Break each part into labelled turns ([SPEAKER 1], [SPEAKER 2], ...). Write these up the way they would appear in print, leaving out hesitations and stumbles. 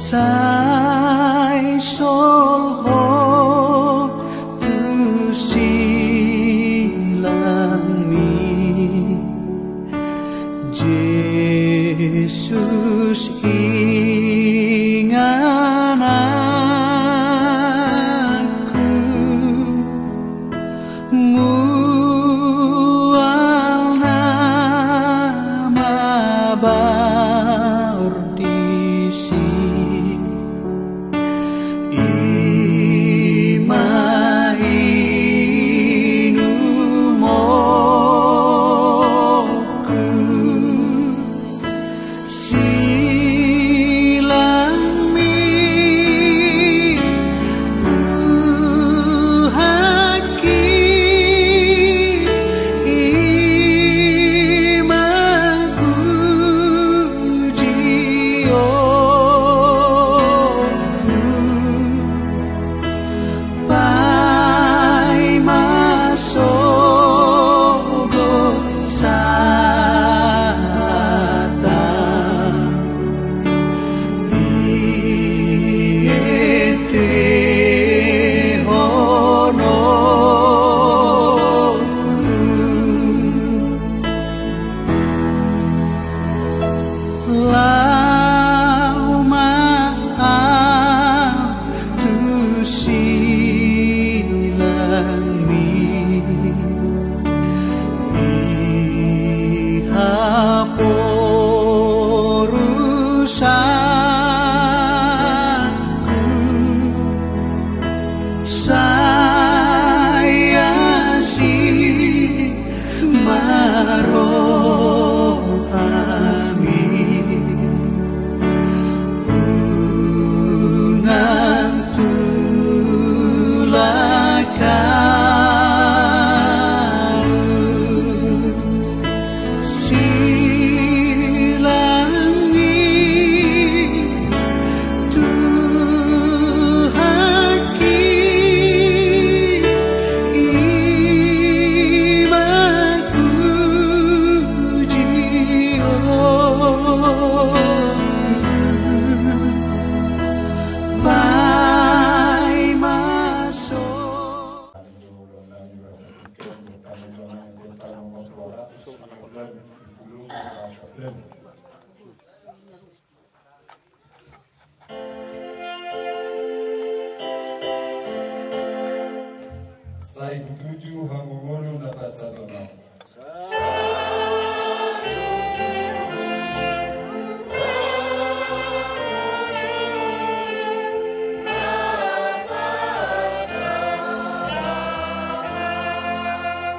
[SPEAKER 1] Sai sol ho tu silang mi Yesus ingat aku mual nama bardisi
[SPEAKER 2] Sai kutuju hamumulu na pasadona.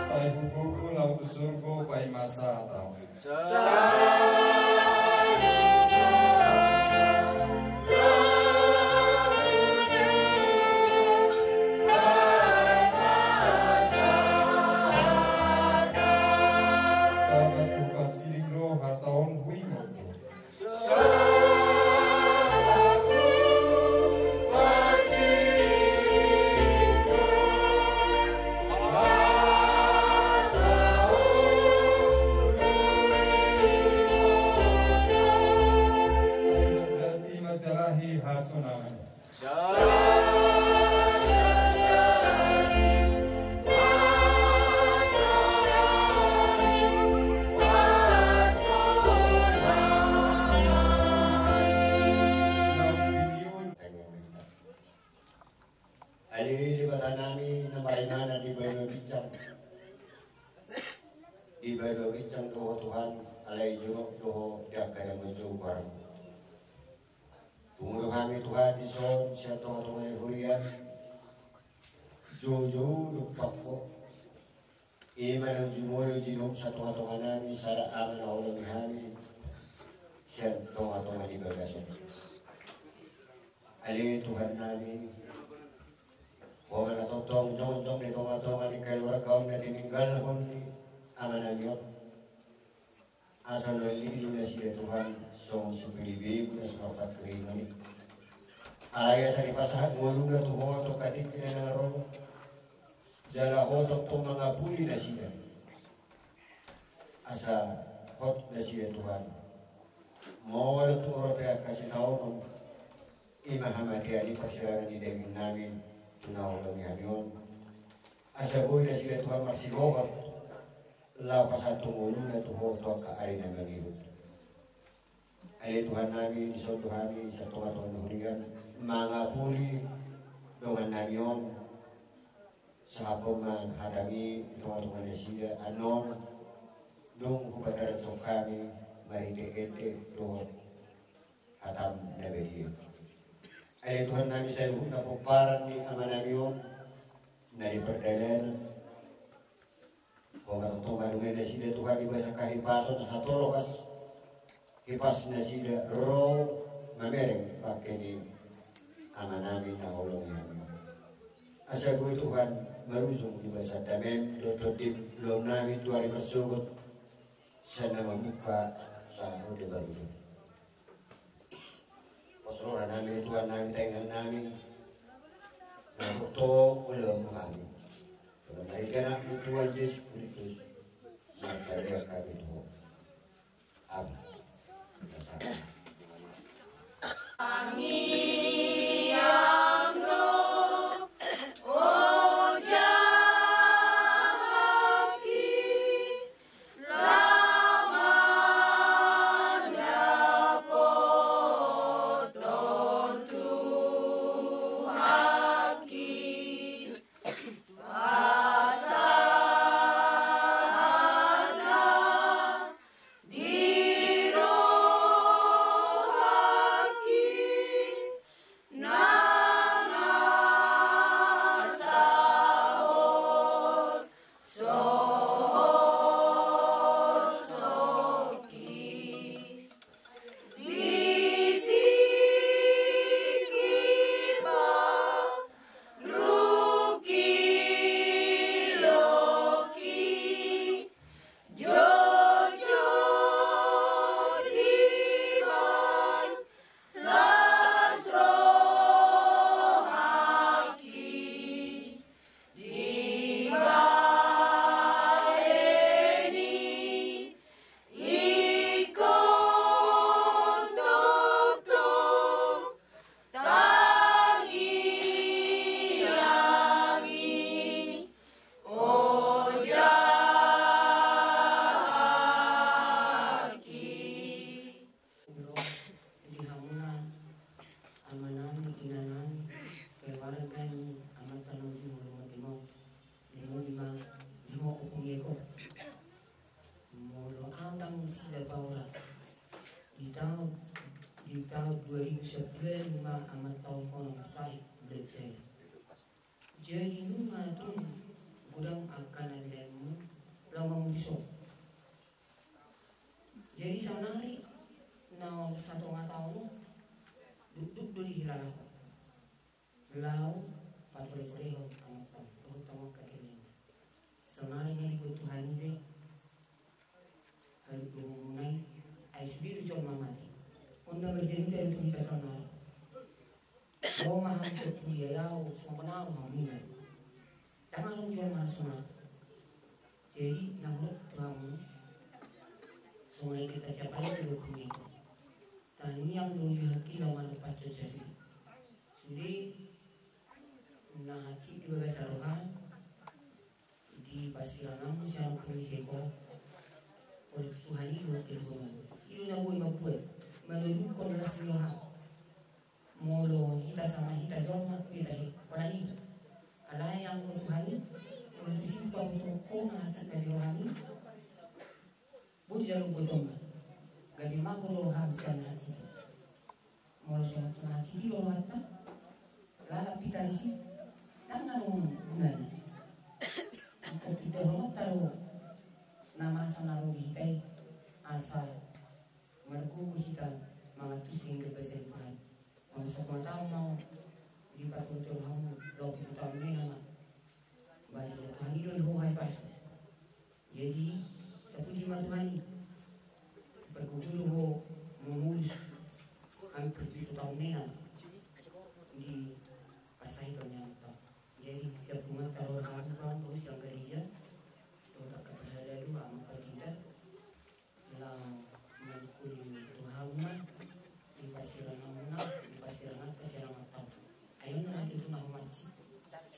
[SPEAKER 2] Sai buku lautu surgo pai masa atau.
[SPEAKER 3] Ibadah bicang doa Tuhan alai junuk doa dia kadang mencoba. Tunggu kami Tuhan di son siapa Tuhan hulian jojo lupa ko iman ang jumolo jinuk satu Tuhan kami sara aman orang kami siapa Tuhan di bagasan. Alai Tuhan kami Wala na totong jong ni Tuhan ni kalora kaum na tininggal hon amananyot asal lilidu na sila Tuhan song supilibig na sa patringan ni alaya sa lipasahan ngulu na tuho to katik pinanarong jala hotok to mga puli na sila asa hot na sila Tuhan mawala to orope kasi taon imahamati ali persirangan di dengin namin tunawang yon asaboy na sila tuha magsihokat lapas at tumulo na tuho tuha kaari na manihot ali Tuhan namin isondo kami sa tunga-tunga na hurigan mga puli dongan nanyon sa hapong hadangi tunga-tunga na sila anon dong hupataran so kami marite-ete doon hatam na bediye ali Tuhan namin sa ilhong na puparan ni ama nanyon na diperdalan o katutungan nungin na sila Tuhan iba sa kahipason sa tolokas kipas na sila ro mamereng pakai ni ama namin na hulong yan asa ko Tuhan marusong iba sa damen dotodip lom namin tuwari masugot sa namamuka sa rode barusong pasrora namin Tuhan namin taingang namin nakuto ulam kami kalau mereka nak Tuhan Yesus Kristus mereka kami Tuhan amin.
[SPEAKER 4] Di tahun 2011 amat tahun kono masai belajar. Jadi nunga tu gudang akan ademu lawang musuh. Jadi sanari na 1 tahun duduk di hirala. Lau patrol-patrol amat tahun utama kalian. Sanari ni Tuhan ni hari bungai aisbiru cuma mati. Onda bercerita itu kita sana. Bawa mahal setia yau, semua kenal kami. Jangan orang jual mahal sana. Jadi namun kamu, semua kita siapa lagi berpunya. Tani yang lebih hati lawan lepas terjadi. Sudah, nah cik dua saruhan di Pasiranam siapa polisi ko. Oleh Tuhan itu ilmu. Itu nak buat apa? Melulukan rasanya molo kita sama kita joma pilih pada itu ada yang Tuhan oleh itu kau kau ngacak dari rohani bujar betul gak dimakan rohani sana sih molo sama Tuhan sih di rohani lalu kita sih tangan bulan kau tidak rohani taruh nama sana rohi kita asal mereka kita mengatus hingga besar Tuhan. Kalau 1 tahun mau di patrol Tuhan, lalu kita tahu ni nama. Baiklah Tuhan itu dihormati pas. Jadi, tapi cuma Tuhan ini berkumpul ho menulis hampir 1 tahun ni nama di pasai itu nyata. Jadi setiap umat kalau orang kau sang gereja, kau tak berada dulu amat kita lalu Tuhan di Pasirangan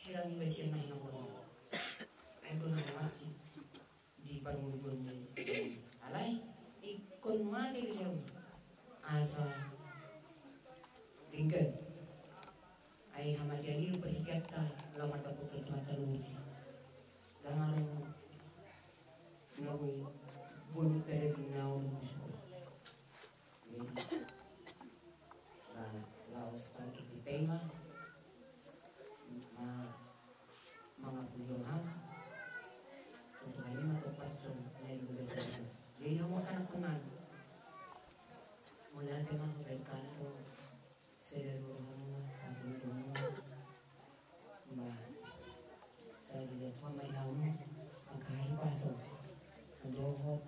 [SPEAKER 4] sirang iba siya na hinamuro. Ay doon ang masjid di Parungulgon alay ikon mati ko siya asa tinggal ay hamadyan ilo pahigat na lamat ako kitumatalunsi langarong ngawoy bunot pero ginaw ng gusto laos pangkit di tema mga puluhan untuk ini matupad yung nailugasan ko. Jadi ako makanakunan. Mula ito mga kapagkan ko sa laluhan mo, ang tulong mo. Sa dito may mo, ang kahipaso. Ang dohot,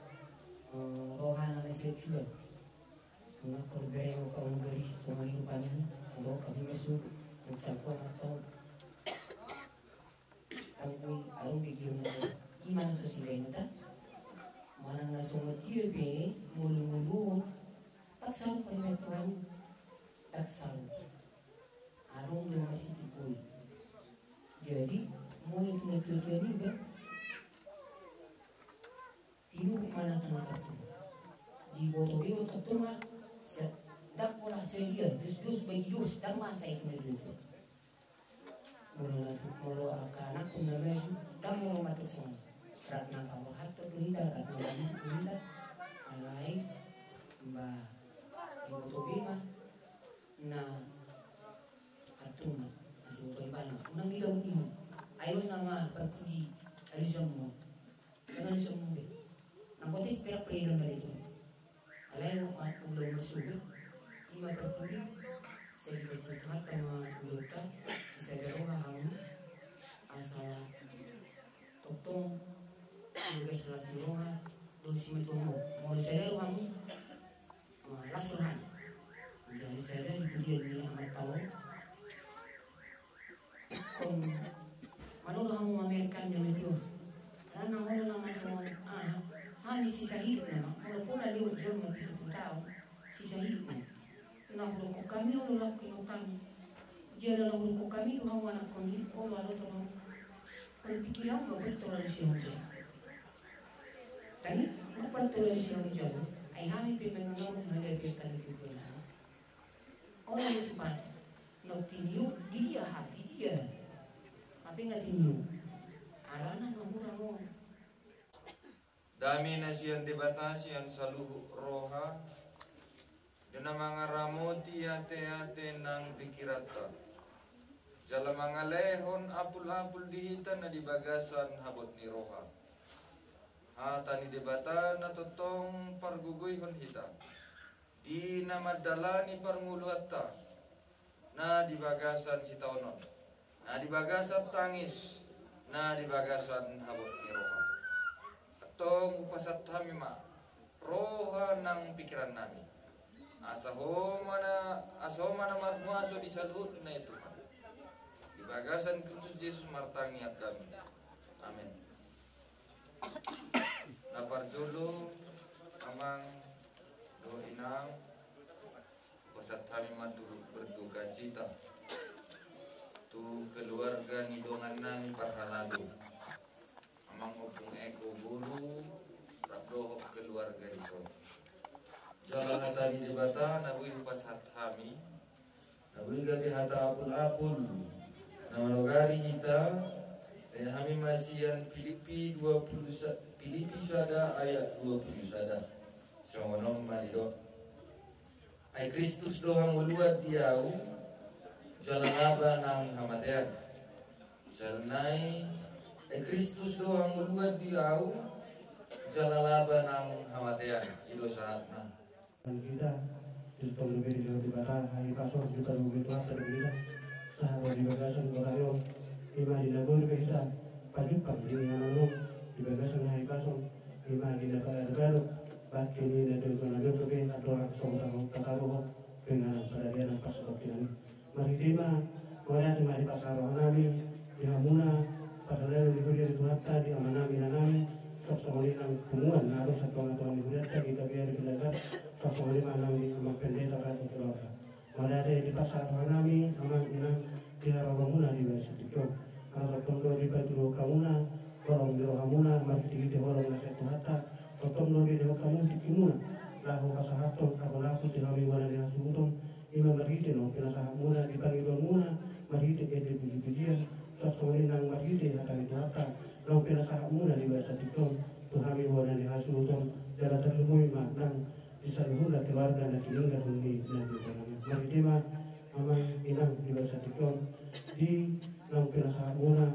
[SPEAKER 4] rohan na reception. Ang nakurbere mo pa ang garis sa maling panin. Ang dohot kami masuk. Nagsagpo ang ito. Ang arong bigyan mo gimana sosialnya mana langsung ngetiup mulu-mulu paksa penyatuan paksa arung dia masih dipui jadi mulu ngetiup ini be tilu mana sama tu di botol itu tu mah dak pola sedia dus bagi dus dak masa itu ngetiup mulu anak pun namanya dak mau matuk sama Ratna Pawar Hatta Duhita, Ratna Pawar Duhita, alay, ba, ibuto bima, na atuna, asi utoy bana. Unang ilaw niyo, ayaw na pagpuji, alisang mo, alisang mo be. Nakotis pera preno na dito. Alay, ulaw mo sugat, ima pagpuji, sa dito at ang mga ulota, sa garo hahang, asa, totong, juga salat roha dosi metomo mau saya kamu lasuhan jadi saya dipuji ni amat tahu kon mana kamu Amerikan yang itu karena orang nama semua kami sisa hidup memang walaupun ada ujung mati 70 tahun sisa hidup nah hukum kami orang lakukan kami dia adalah hukum kami itu hawa anak kami lalu teman berpikiran bahwa toleransi Kani, apa toleransi yang jauh? Ayah kami pengen menghadapikan itu pula. Orang yang sempat, nak tinju dia hati dia, tapi nggak tinju. Arana kamu.
[SPEAKER 5] Dami nasiyan debatasiyan saluhu roha, dina mga ramoti ate ng pikirata. Jala mga lehon apul-apul dihitan na dibagasan habot ni roha. Tani debatan na totong pargugoy hon hita di namadalani parnguluata na dibagasan si taonon na dibagasan tangis na dibagasan habot ni roha atong upasat kami ma roha ng pikiran namin asaho mana marmaso di salut na ito dibagasan Kristus Yesus martangi at kami amin. Naparjulu amang do inang pasat kami matulog berduka cita tu keluarga nidongan nami parhalado amang opung eko guru rabdoh keluarga iso jalan tadi debata nabui pasat kami nabui gabi hata apul-apul namanogari kita dan kami masihan Filipi 20 Filipi sada ayat 20 sada. Songonom malido. Ay Kristus dohang uluat diau jalangaba ng hamatayan. Salnay ay Kristus dohang uluat diau jalalaba ng hamatayan. Ilo saat na.
[SPEAKER 6] Kita justru lebih di bata hari pasor juga begitu terbegitu sahabat di bagasan bakayo ima di nabur kita pajupang di mananong di bagasan hari pasor ima di nabur bakit ini dari tunaga pergi atau langsung takaro dengan peradian pasor kini maritima mulai dengan di pasar nami di hamuna pada lalu di kuliah itu hatta di amanami nami sosok nang tumuan harus satu atau lihat kita biar belajar sosok nang di amak pendeta atau keluarga mulai di pasar nami aman inang di harawamuna di bahasa tiktok pinasaha muna di pangidon muna marhiti edi puji-pujian sasongani nang marhiti hatang itu hata nang pinasaha muna di bahasa tikon tuhami wana di hasuton jala terlumui nang disaluhula keluarga na tininggal huni na ditanami marhiti ma amang inang di bahasa tikon di nang pinasaha muna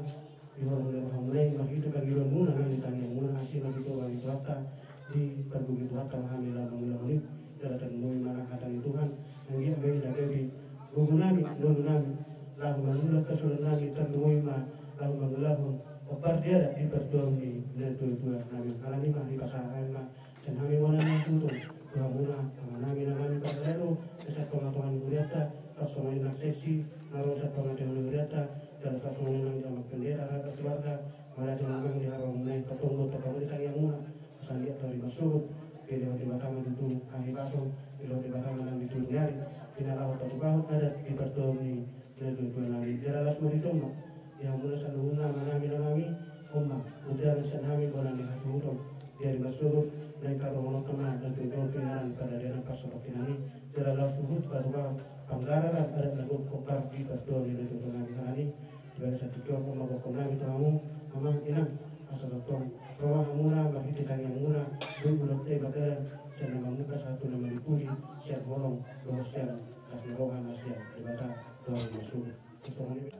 [SPEAKER 6] di horong lemah mulai marhiti pangidon muna nang ditangyang muna hasil itu wali hata di perbugi hata mahami lamang ulit jala terlumui mana hatang Tuhan yang dia bayi dah bayi gugunami nunami lahu mangulah kesulunami terlumui ma lahu mangulahu opar dia dah di pertuam di netua nabi kalani mah di pasaran mah dan kami wana nang sutung Tuhan muna nami namami pasalalu esat pengatungan kuriata kasomani nak seksi narosat pengatungan kuriata dan kasomani nang jamak pendera rakyat keluarga malah memang diharap mulai ketunggu terkamulitan yang muna pesan dia dari masuk bila di batangan itu kahit pasong bila di batangan nang itu nyari pinalau patubahut adat di pertuam ni netua nabi jaralas maritomba yang mula saluhuna manami namami umma udah sanami bolan di hasutom dari masuk dan karo ngono kema dan tujuan pinaran pada dana pasok pinani jaralas suhut patubah panggararan adat lagu kopar di pertuam ni netua nabi kanani di satu kau umma bokom nabi tamu amang inang asal tong roh muna mahiti kanyang muna bulot bagaran siya nama muka satu nama dipuli siya bolong doh siya kas merohan siya di bata doh masuk kesongan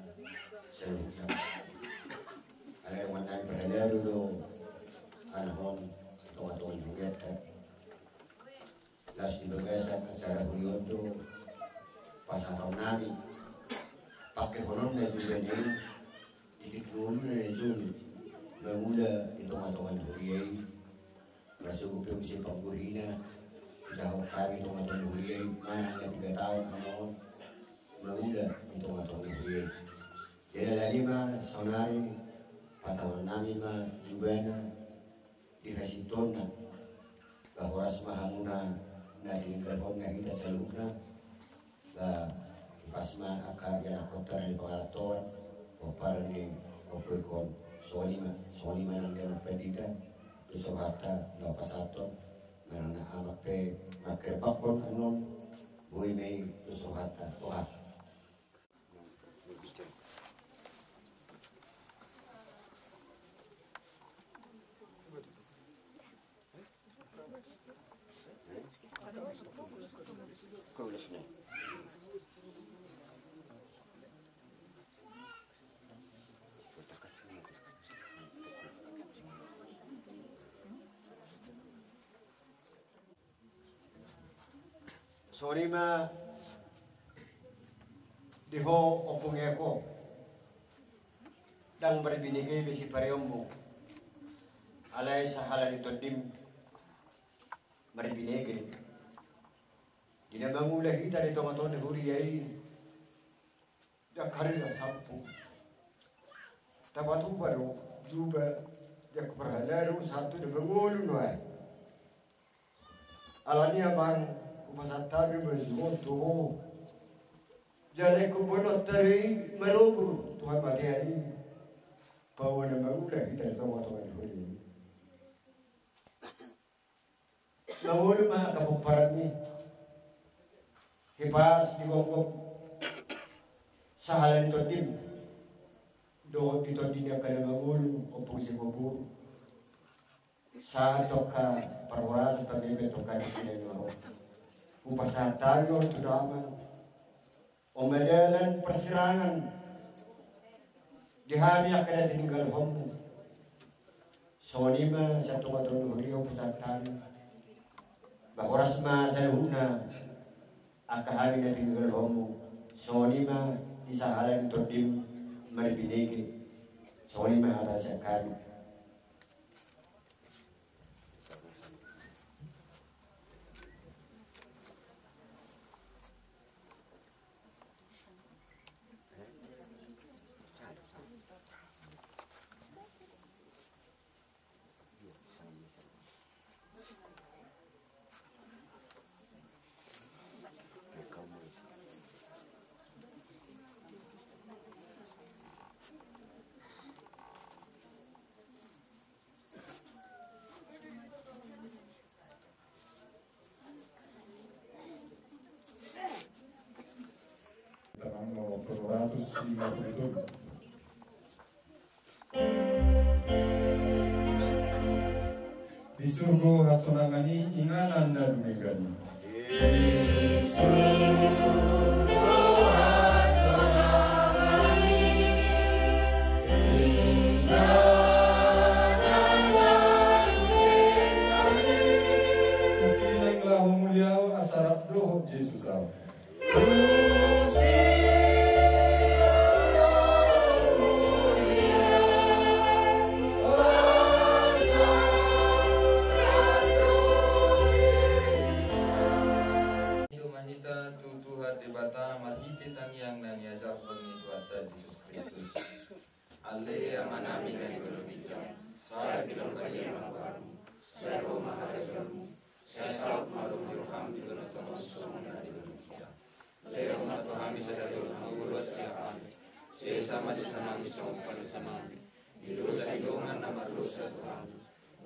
[SPEAKER 3] Seluruhnya ada yang menang berada dulu anahon tungan-tungan juga kan las di bagasan acara Huliondo pasarong nami pakai honon na juga ni ifikun na juni mengula di tungan-tungan Huliyay masuk ke si pangguhina jauh kami tungan-tungan Huliyay mana yang 3 tahun anahon mengula di tungan-tungan Huliyay. Jadi lagi mah sonari pasal nami mah jubana dikasih tona bahwa semahamuna na tinggal homna kita selukna bah pas mah akak yang kota dari pengalaman opar ni opekon soni mah nang dia pedida usohata la pasato nang amak pe maker bakon anon boy mei usohata oha. Sonima diho opungeko dan berbinigi bisi pariombo alai sahala ditondim berbinigi dina mangula kita di tonga-tonga huriyai dak karila sampu tabatu baru juba dak berhalaru satu di mangulu noai alani abang upasatabi bezonto jale kubonot tari marubur tuhan materi bawa nama udah kita sama tuhan huri mangulu mah kapuparami hipas di gongkok sahalan todim do di todimnya kana mangulu opung si bubur sa toka parwaras pamebe toka di noro upasatayo tudaman omedelan persirangan di hari akan tinggal homu sonima satu matun huriyo pusatan bahwa rasma saluhuna akahari na tinggal homu sonima isahalan todim maribinegi sonima atas akari
[SPEAKER 2] 257. Di surga hasonangani inganan na dumigani. Kusinang lahu muliau asarap doh Yesus au.
[SPEAKER 5] Bata marhiti tangyang na niajarpon ni Tuhan Yesus Kristus. Ale amanami na ikolobidya, sa bilangkali makamu, sa Roma harajalmu, sa saut malum dirham di dono tomoso na ikolobidya. Leo na Tuhami sa dalil ang ulos kaya kami, sa sama di sanami sa umpali sanami, di dosa idongan na madosa Tuhan.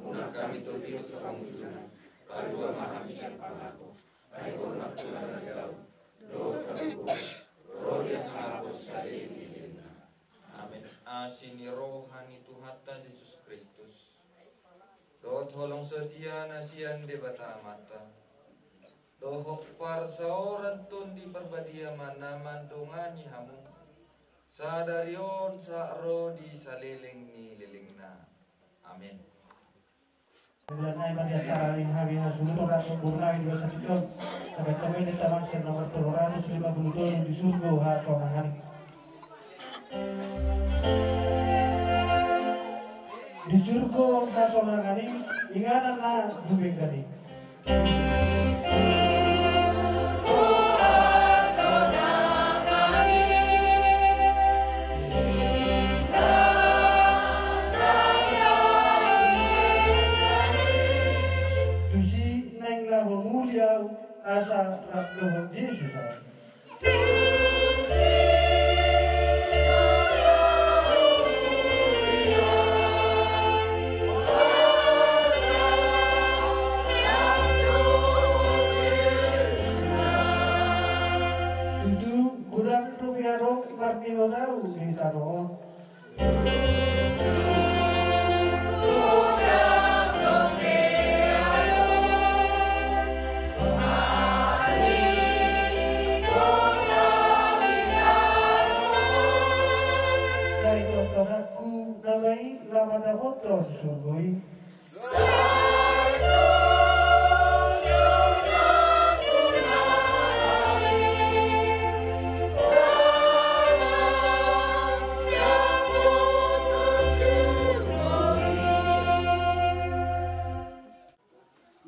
[SPEAKER 5] Muna kami tuliyo to kamujunan, palua mahami sa pangako, ay hormat Tuhan na jauh. Amin. Asini rohani Tuhan Yesus Kristus. Doa tolong setia nasian de bata mata. Dohok parsaoran tun di perbadia mana mandungani hamu. Sadarion sakro di salileng ni lilingna. Amin.
[SPEAKER 6] Bulan pada acara ini hari Rasulullah sempurna di bahasa kita. Sampai kami di taman nomor 352 di surga hari. Di surga hari ingatanlah dubing kali. Asa Tuhan Yesus. Tujuh kurang rupiah marti orang di tanah. Pada foto surgoi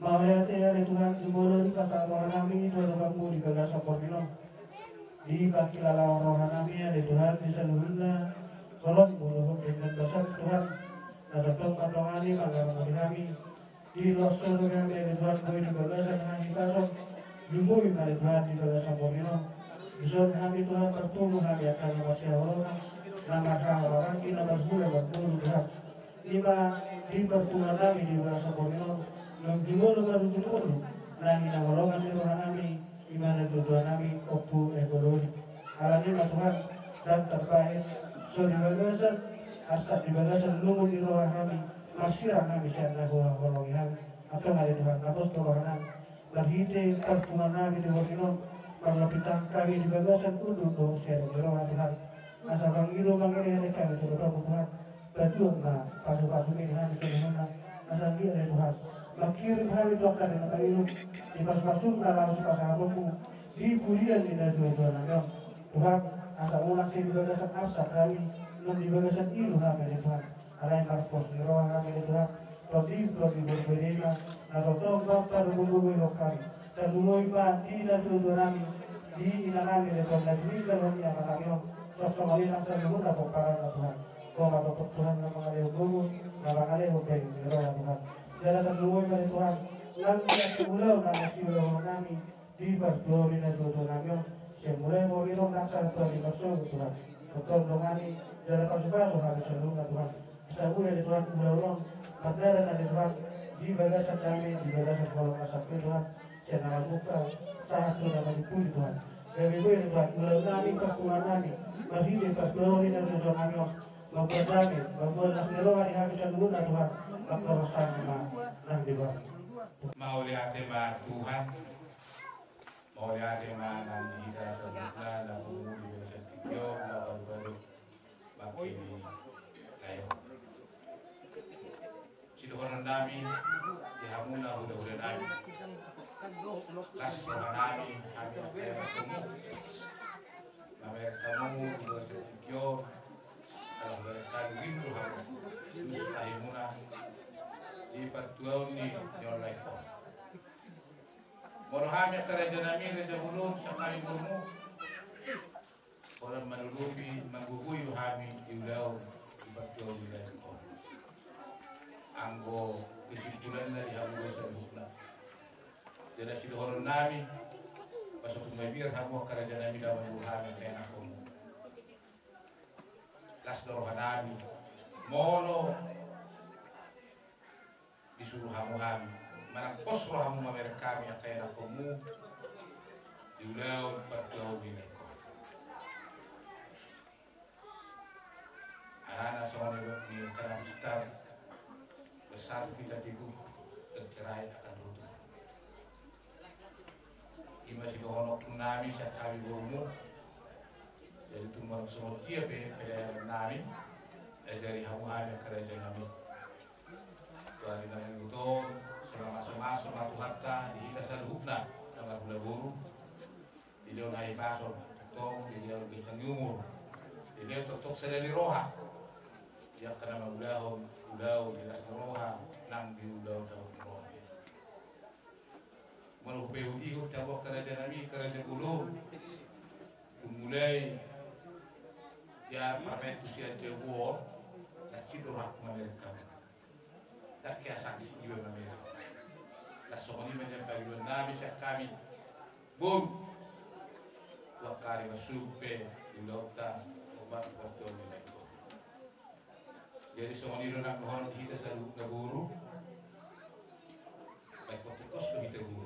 [SPEAKER 6] Mauliate hari Tuhan jumolo di pasar rohanami Tuhan bambu di bagas sapordino di bakilala rohanami hari Tuhan di seluruhnya tolong bulu dengan besar Tuhan. Datang pandongani mangga kami di losol kami dari Tuhan boy di bagasan kami pasok dimui dari Tuhan di bagasan pomino bisa kami Tuhan bertemu kami akan masih Allah nama orang kita berbulu bertemu Tuhan lima di pertemuan kami di bagasan pomino mengjumul baru jumul lagi nawalongan di Tuhan kami imana Tuhan kami opu ekologi alani Tuhan dan terbaik so di bagasan asal di bagasan lumur di roh kami masyarakat kami sana huwa holongihan atau hari Tuhan hapus rohanan berhite pertemuan kami di Horino perlepitan kami di bagasan kudu do share di roh Tuhan asal bangiru mangere kami di roh Tuhan betul na pasu-pasu ini kami sebenarnya asal dia dari Tuhan makirim kami doakan dengan baik di pas-pasu dalam sepasangmu di kuliah di Tuhan Tuhan asal ulang di bagasan asal kami di bagasan ilu kami di Tuhan ada yang berpos di roh kami di Tuhan prodi berbeda atau tombak pada bumbu kami dan mulai di Tuhan kami di inanami di Tuhan dan di dalam yang kami sok-sok kali langsung dulu dapat para Tuhan kau dapat Tuhan yang mengalir bumbu nama kali hobi di roh Tuhan dan akan mulai pada Tuhan nanti aku ulau nanti ulau kami di berdoa di Tuhan kami semulai mau minum naksa Tuhan di masuk Tuhan betul dongani dalam pasu-pasu harus seluruh Tuhan saya mulai di Tuhan ulang berdarah dari Tuhan di bagasan kami di bagasan kolong asap Tuhan senama buka saat Tuhan nama dipuji Tuhan Gabi boy ni Tuhan, mula nami pakungan nami, masih di pas doon ni Tuhan kami magbuat nami, magbuat nas niroan ni habis ang guna Tuhan, magkarosan na di ba?
[SPEAKER 7] Mauliate ma Tuhan, mauliate ma nang hita sa gitna na pumuli sa tikyo na baru-baru makini layo. Sinuhuran namin, ihamuna huda-huda namin. Kasih namin, kami ang kaya kamu. Mereka kamu juga setikyo, kalau mereka rindu kamu, mustahimuna di pertuan ni nyolai ko. Moro kami kerajaan namin reja bulun sa kami burmo. Orang manulupi mangguguyo kami iulaw di pertuan ni ko. Anggo kesimpulan na dihabulo sa bukna. Jadi sinuhuran namin, pasok tumabir kamu kerajaan namin dawan burhan kaya nako mo. Las dorohan namin, molo disuruh hamu-hamu manang posro hamu mamer kami yang kaya nako mo diulaw pertuaw nilai ko. Anak-anak soalnya ni karena besar besar kita tigu tercerai akan runtuh. Ima si dohonok nami sa kami bomo jadi tumang semua dia pada nami ajari hamu-hamu kerajaan nami. Dari nang itu selama masuk matu hatta di dasar hukna nama gula guru di dia naik masuk tong di dia kencang umur di dia tok sedali roha yang kena udah di dasar roha nang di udah roha malu pehudi tabok kerajaan nami kerajaan ulu mulai ya permetu sia jewor lakit roha mereka tak kaya saksi juga kami. Kasih ini menjadi nabi kami bom wakari masupe ilota obat betul nilai. Jadi soal ini nak mohon kita selalu naburu baik kotikos kita guru.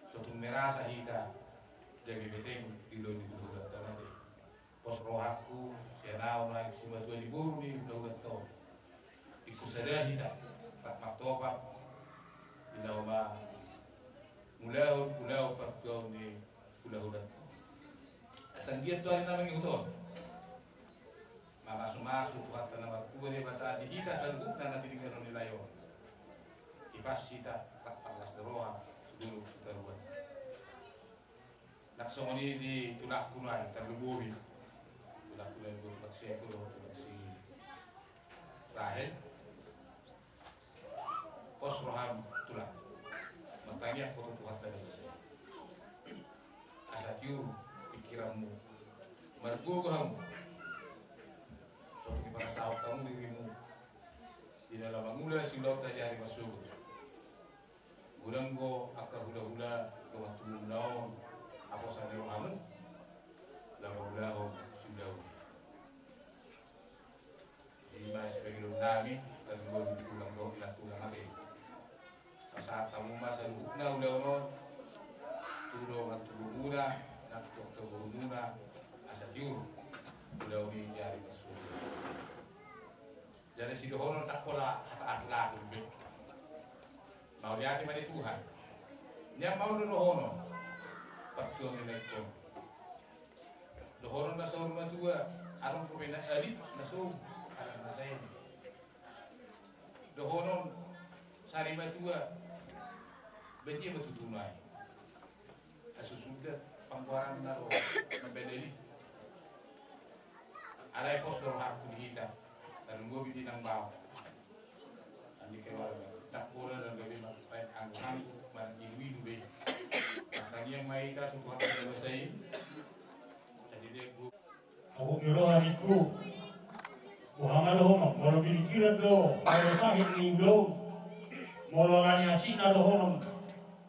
[SPEAKER 7] Suatu merasa kita jadi beteng ilo di guru nanti. Pos rohaku sianau naik semua tuan di buru ni udah tahu. Ikut saja kita tak topak tidak oma pulau pertuau ni pulau dan asal dia tuan nama itu masuk waktu nama kuat bata di kita salbuk dan nanti dengan nilai yo ipas kita 14 roha dulu kita buat nak songoni di tulak kunai terlubuhi tulak kunai buat saya kulo tulak si Rahel pos roham tulah matanya kau Tuhan tadi saya asatiu pikiranmu mergu kamu suatu kepala sahut kamu dirimu di dalam mula silau tajari masuk gudang go akar hula-hula ke waktu naon apa sadar kamu lalu silau di masih bagi nami dan go di tulang do tulang ade saat tamu masa lukna udah turun muna nak turun muna asa tiur udah di jari masuk jadi si dohon tak pola akhlak lebih mau dia pada Tuhan yang mau dohon pertuang nilai ko dohon na sa rumah tua arong pemena elit nasum alam nasay dohon sari batua betul betul tunai. Asusudah pangkuaran naro nabedeli. Ada pos dohak kudiita. Dan gue bikin nang bau. Andi keluar. Tak pula dan gabi makai angkang manjiwi dube. Tadi yang mai dah tu Tuhan dah selesai. Jadi dia guru.
[SPEAKER 8] Aku kira hariku. Muhammad Hono, kalau pikiran do, kalau sahih ni do, kalau orang Cina do Hono,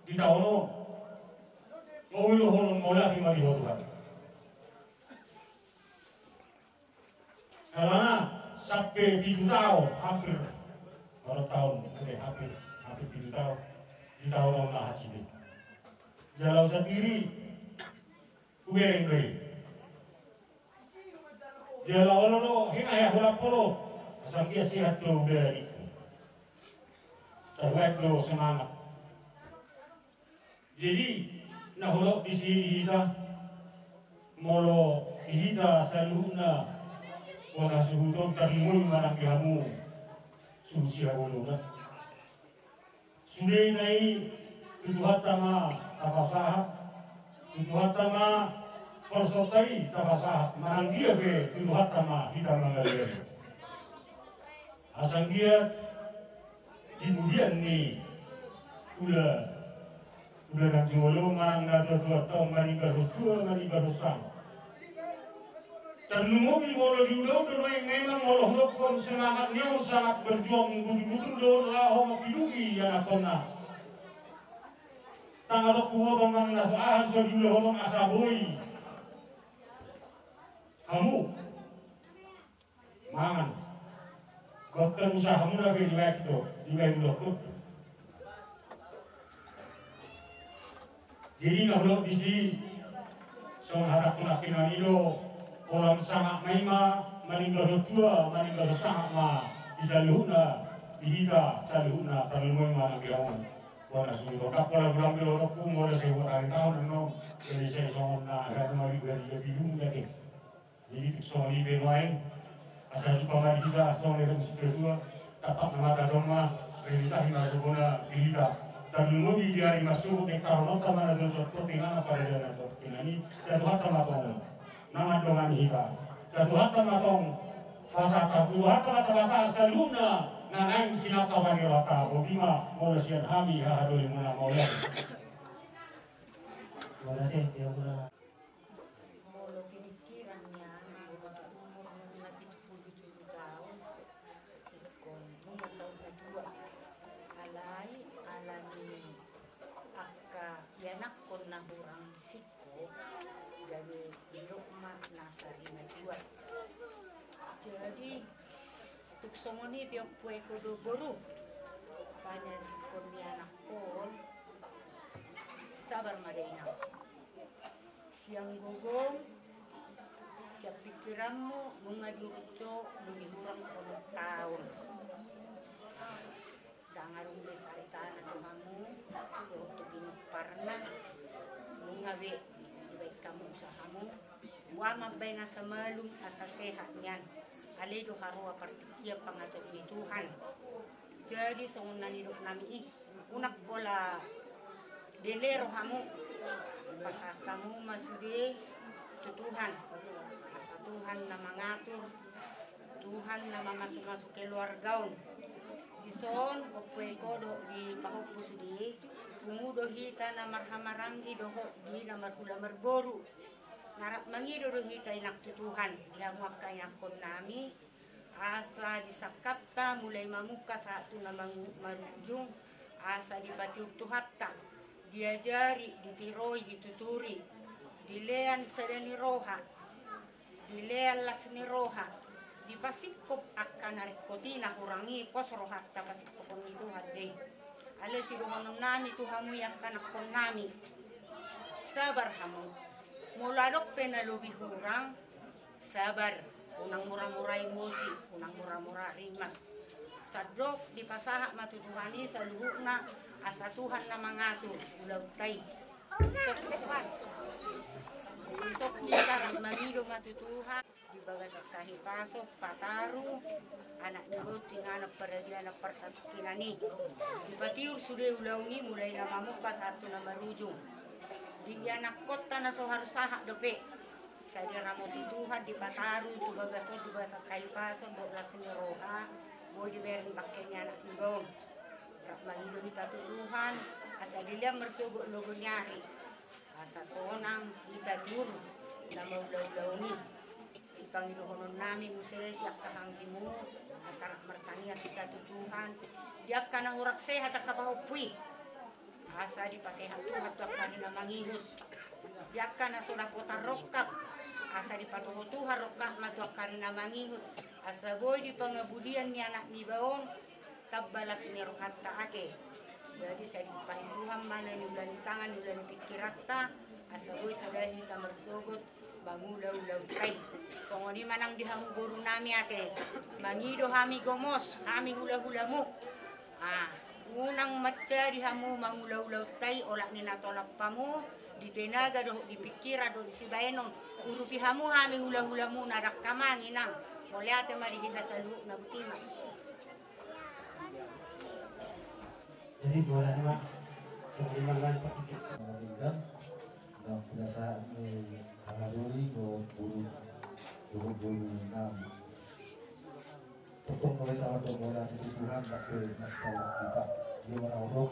[SPEAKER 8] di tahun mau itu Hono mulai lima di Tuhan. Karena sampai 7 tahun hampir baru tahun, hampir 7 tahun di tahun orang haji ini. Jalan sendiri uereng doi. Dia laolo hinga ya hula polo asal dia sehat tuh dari terbaik lo semangat. Jadi nah hula di sini kita molo kita saluna wala suhutong terlimuy marang kamu susia ulungan. Sudah nai tuduhan tama tapasahat, tuduhan tama korsotai tapasahat, marang dia be tuduhan tama hitam mengalir. Asang dia kemudian ni udah nanti walau marang nado atau maninggal sang. Terlumuri molo diulau dulu yang memang molo hulokon semangatnya sangat berjuang betul-betul dulu laho makilugi yang akona. Tangan kuwo mang nasahan sa julo mang asaboy. Kamu mangan. Bahkan usahamu lagi di lokot. Jadi nahlok di sini soal harap kunakinan itu orang sangat maima meninggal tua meninggal sangat ma bisa luhuna dihita saluhuna terlalu maima nagirawan wala suyo kapola bulan bilo roku mo la sewa hari tahun no jadi saya songon na ada mari dari bilung gake jadi songon ibe wae asal juga mari kita songon dari musuh tua tapak mata doma berita hina dona dihita terlalu di hari masuk di tahun nota mana tuh tinggal pada dia tuh ini jatuh hata matong nama dongan hiba jatuh hata matong fasa jatuh hata fasa saluna nanaing sinata wanirata bobima mola sian hami hahadoli muna mola
[SPEAKER 6] Terima kasih ya mula.
[SPEAKER 9] Molo pinikirannya untuk umur mula 77 tahun ikon mula sauna dua alai alani akka yanak kon na hurang siko gawe birokma nasarina dua jadi tuk songoni biok kue kodo boru tanya kon ni anak kon sabar marina siang gogong siap pikiranmu mengajuruco lebih kurang kono tahun dangarung besar tanah dohamu waktu bini parna mengawe di baik kamu usahamu wama baina samalum asa sehat nyan aledo harua partikia pangatur ini Tuhan jadi songunan hidup nami unak bola delero hamu pasal kamu masih di Tuhan asal Tuhan na mengatur Tuhan na masuk keluargaun di son opwe kodo di pahopu sudi tumudo hita na marhamarangi doho di na marhula marboru narak mangido do hita inak Tuhan dihamuak ka inak kon nami asa disakapta mulai mamuka saat tu na marujung asa dipatiur tuhatta diajari, ditiroi, dituturi, dilean sadani roha, dilean lasni roha, dipasikop akan narikotina kurangi pos roha tapasikop itu hade. Ale si dohanon nami tuhamu yang kanak kon nami. Sabar hamu. Muladok penalubi hurang, sabar. Unang murah-murah emosi, unang murah-murah rimas. Sadok dipasahak matutuhani saluhukna asa Tuhan na mengatur ulau tai isok kita mangido matutuhan di bagas kahi paso pataru anak nigo tingana peradiana persakinani di patiur sudah ulau ni mulai nama muka satu nama rujung di anak kota na so harus sahak dope saya ramoti Tuhan di pataru di bagas kahi paso beras roha mau diberin pakainya anak nigo mangido hita Tuhan asa dilia mersuguk logo nyari asa sonang hita jur nama ulau-ulau ni si pangido honon nami musele siap kahangkimu asa rak mertania kita Tuhan dia kana urak sehat akapahupui asa dipasehat Tuhan tuak kanina mangihut dia kana sudah potar rokap asa dipatuho Tuhan rokap matuak karina mangihut asa boy di pengabudian ni anak ni baong tabalas ni rohatta ake jadi saya dipahin Tuhan mana ni ulan tangan ulan pikirakta asaboy sa dahil kita marsugot mangulaw-law kay. So ngoni manang dihamu guru nami ate mangido hami gomos hami hula-hula mo. Unang matya dihamu mangulaw-law tay olak ni natolak pamu di tenaga do di pikira do di sibaenon urupi hamu hami hula-hula mo narak kamanginang muli ate marihida sa luuk na butima.
[SPEAKER 6] Jadi boleh mak, kemungkinan praktik.
[SPEAKER 10] Meningkat dan pada saat ini mengaduri guru enam. Tutup mulai tahun 2000 Tuhan pakai masalah kita. Dia mana orang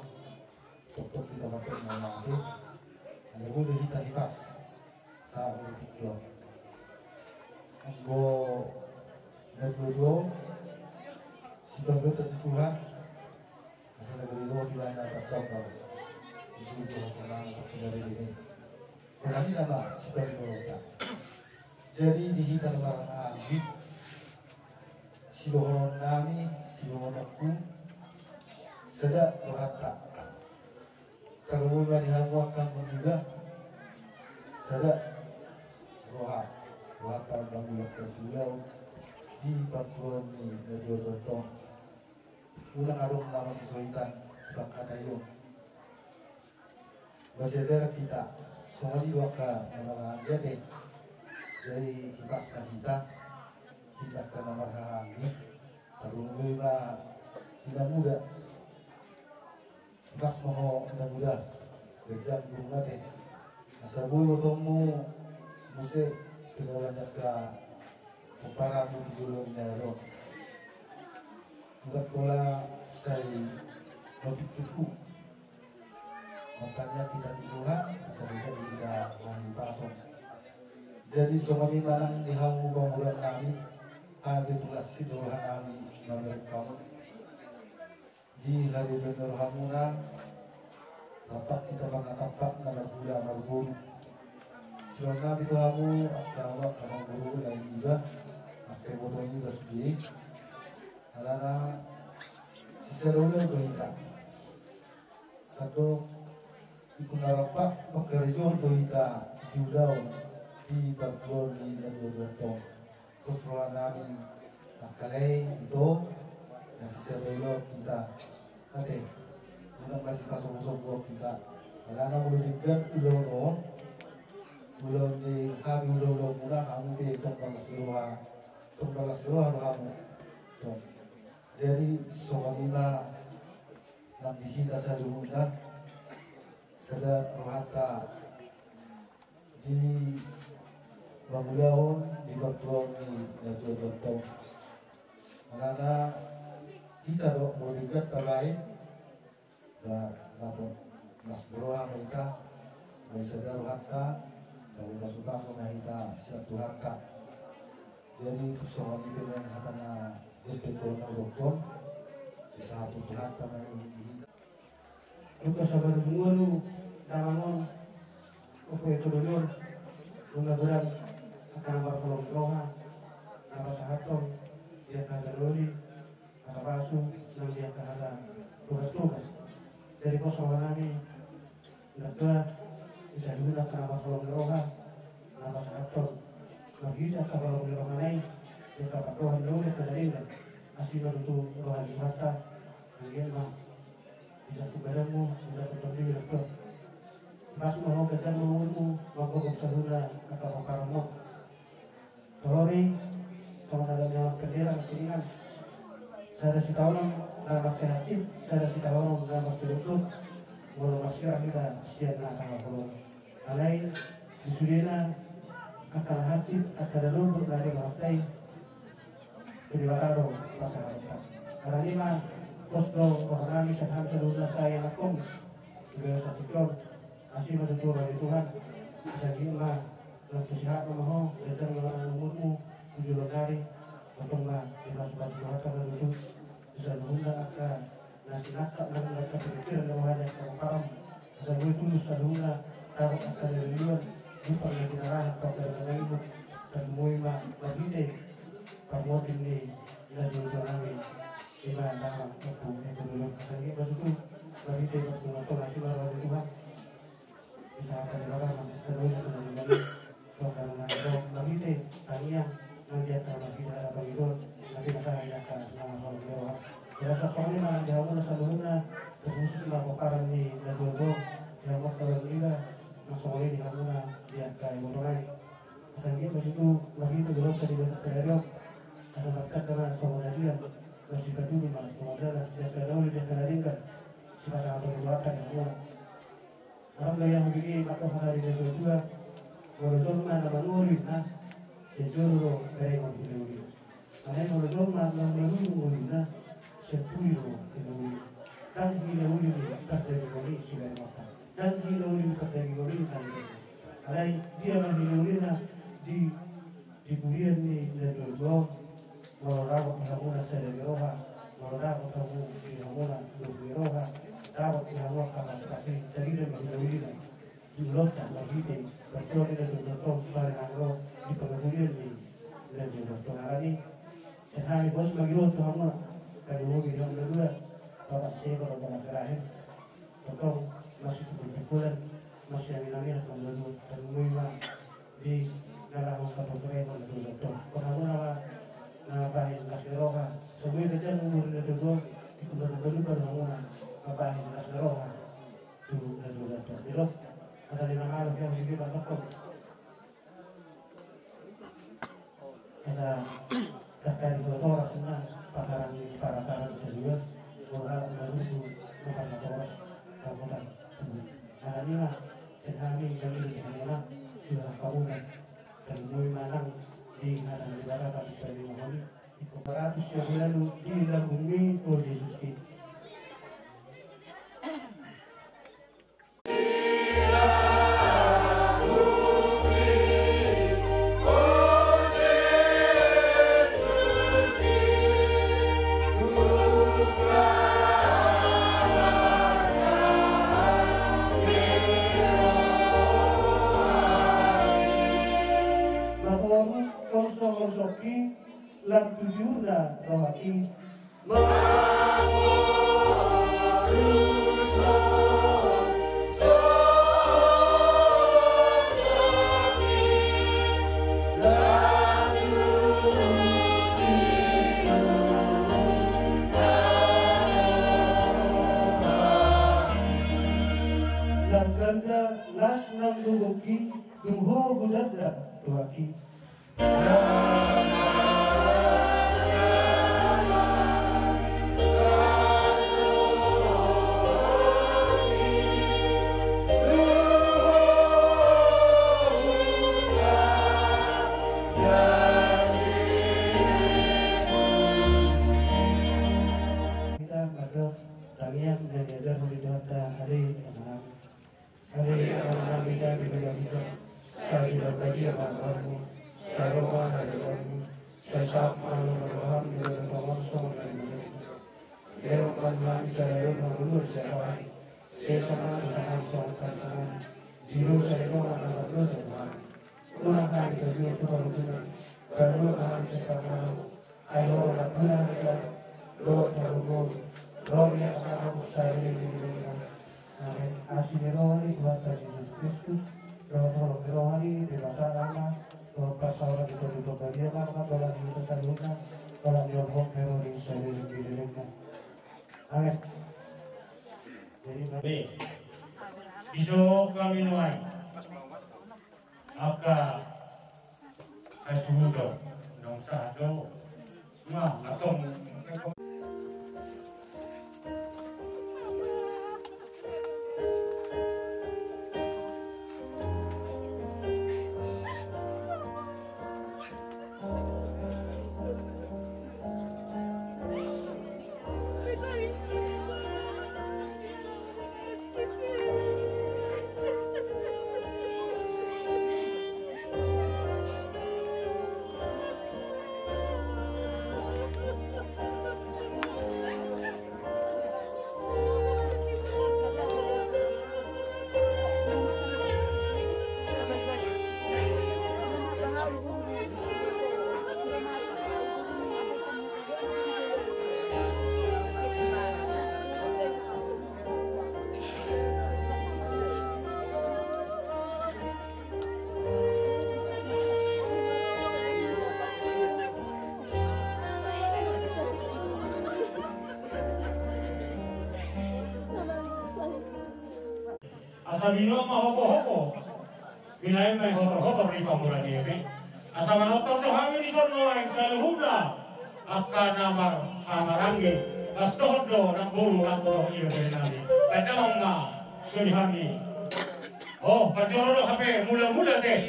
[SPEAKER 10] tutup kita pakai mengakhir. Ada boleh kita hipas saat berpikir. Anggo negeri sebagai Tuhan. Negeri itu di mana bertambah di seluruh masyarakat negeri ini. Berani nama sebagai kota. Jadi di hitam barang abid, si bohong nami, si bohong aku, sedap berkata. Kalau dari hawa kamu juga, sedap rohat bangun ke silau di Batuan ni negeri Totong. Ulang adong nama sesuaitan bakal ayo. Bersejarah kita semua di waka nama jadi hibaskan kita ke nomor ini terlalu tidak mudah. Hibas moho tidak mudah. Kerja bunga teh. Asal bulu temu musik kenalannya ke para mujulun nyaro. Buat pola saya berpikirku makanya kita di Tuhan sehingga tidak mandi pasong. Jadi semua di mana dihamu bangunan kami ada tugas Tuhan kami menurut kamu di hari benar hamuna dapat kita mengatakan nama gula marguru selama itu kamu atau kamu guru dan juga pakai botol ini bersih. Karena seluruhnya berita satu ikut narapak pekerjaan berita diudau di Batuan di Negeri terus nami akalai itu dan seluruh kita nanti kita masih pasang-pasang kita karena belum dikat belum di hari udah mula kamu di tongkol seluruh kamu. Jadi soalnya nabi kita sadurungan sedang rohata di Bangulaon di Batuan di Negeri Totong. Karena kita dok mau dekat terlain dan dapat mas beroha mereka dari sedang rohata dan suka sama kita satu rohata. Jadi itu soalnya yang katanya jadi corona dokter satu Tuhan kami ini.
[SPEAKER 6] Luka sabar mulu tangan opo itu dulu bunga berat akan berkolong roha apa sahatom dia kada loli kada pasu dan dia kada tugas dari kosongan ini naga bisa dulu akan berkolong roha apa sahatom lagi akan berkolong roha lain jika Tuhan dulu kedalingan asli untuk rohani mata kemudian mah bisa kubadamu bisa ketemu dokter pas mau kerja mau mau salura atau karamo tori sama dalamnya pendera keringan saya si tahun dalam sehatin saya si tahun dalam dokter mau masyarakat kita siap nak kalau alai disudena akan hati akan lembut dari lantai Kiriwararo pasarita. Karena ini mah posdo orang saham seluruh kaya nakom juga satu kor asih bertutur dari Tuhan. Jadi mah untuk sehat mah datang dengan umurmu tujuh hari potong mah dengan sebab Tuhan itu bisa menunda akan nasi nakak dan mereka berpikir dalam hal yang karam. Asal itu nusaduna tahu akan dari luar bukan lagi arah pada dengan ibu dan mui mah lagi deh. Kamu ini dari orang di mana aku dulu lagi begitu bagi dia bertemu nasi baru Tuhan Isapan orang terus dengan karena itu lagi deh tanya nanti akan kita ada itu nanti kita akan mengalami lewat. Kita sekarang malam jauh sebelumnya terus melakukan di lagu yang waktu ini masalah di hamuna dia kayak motornya. Sehingga begitu dulu tadi bahasa stereo ada berkat dengan semua dia masih kedua malah semua dia kedua dia kedua sekarang ada keluarkan yang mulai. Orang yang begini aku hari itu juga walaupun mana menurut nah sejauh dari menurut. Karena walaupun mana menurut nah sepuluh menurut. Dan menurut kerja di sini mata. Dan menurut kerja di tadi. Karena dia menurutnya di bulan ni dari dua orang kamu nasi dari roha orang kamu di hamuna dari roha dapat yang waktu kasih dari dari di bulan tak lagi deh betul dari betul barang roh di pengurusan ni dari betul hari sehari bos bagi roh tu hamuna kalau mau bilang dulu bapak saya kalau bapak terakhir betul masih bulan masih yang akan dulu terima di dalam kategori yang betul. Karena bahin kasih roha, semua kita umur itu tu itu baru bangunan bahin kasih roha tu betul. Jadi ada lima hal yang lebih banyak kok. Kita takkan dikotor semua pakaran para saran serius, orang baru itu makan motor, kamutan. Hari ini lah, sehari kami di mana sudah kamu dan mulai manang di hadang negara pada dari Muhammad itu 100 yang lalu di dalam bumi oh Yesus Kristus. Soki lam tujurna rohaki lam ganda las nang duboki dumho budadra rohaki.
[SPEAKER 8] Iso kami nuai aka kasuhudo dong sado ma atong Asabino mahopo-hopo. Pinain may hotor-hotor di pamuran ini. Asa manotor do kami di sono ay sa luhubla. Akka namar amarangge. Pastohod do ng buru ng buru iyo din namin. Padamang na kuni kami. Oh, pajoro do kape mula-mula teh.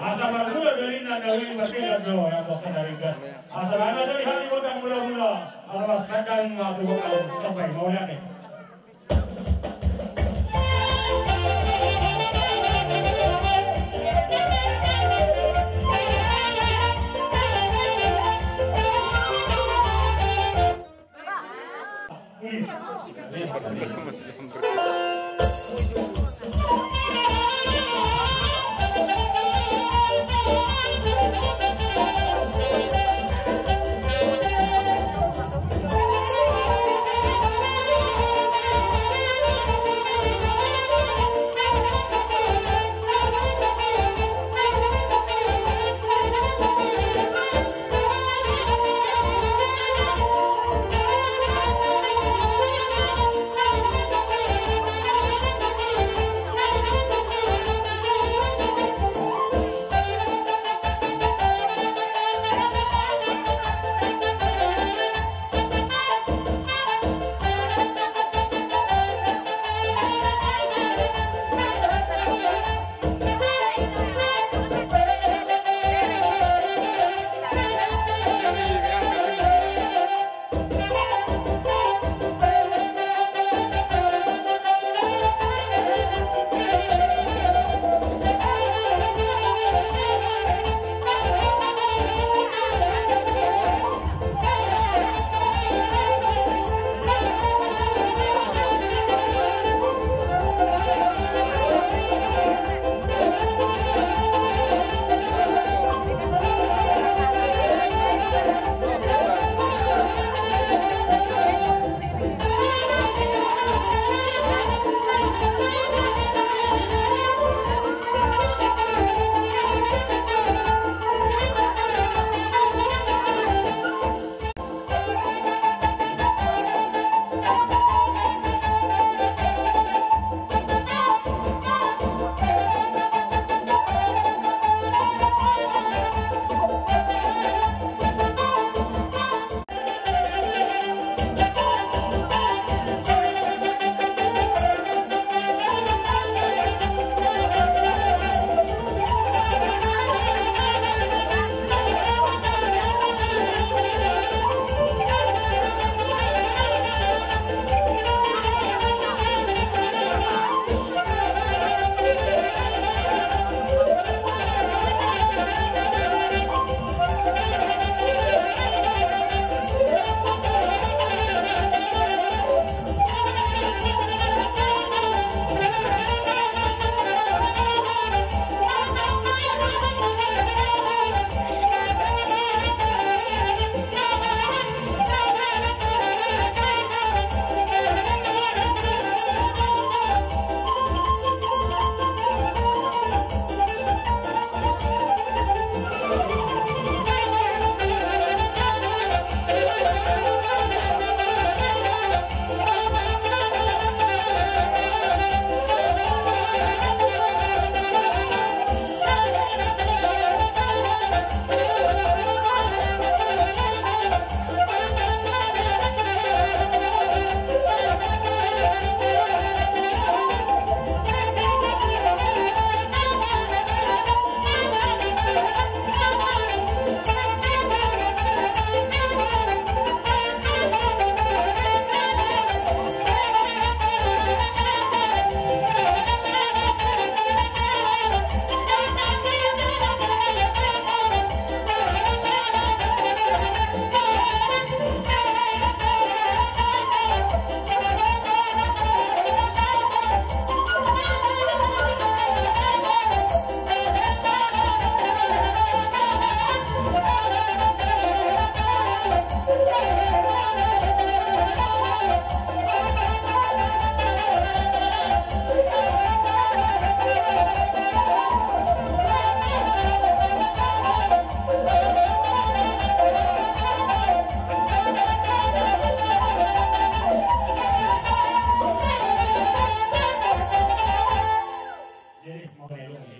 [SPEAKER 8] Asa marmula dari na dawin mapila do yang ko kanarigan. Asa ana dari kami bodang mula-mula. Alas kadang tuwa sampai maulah teh.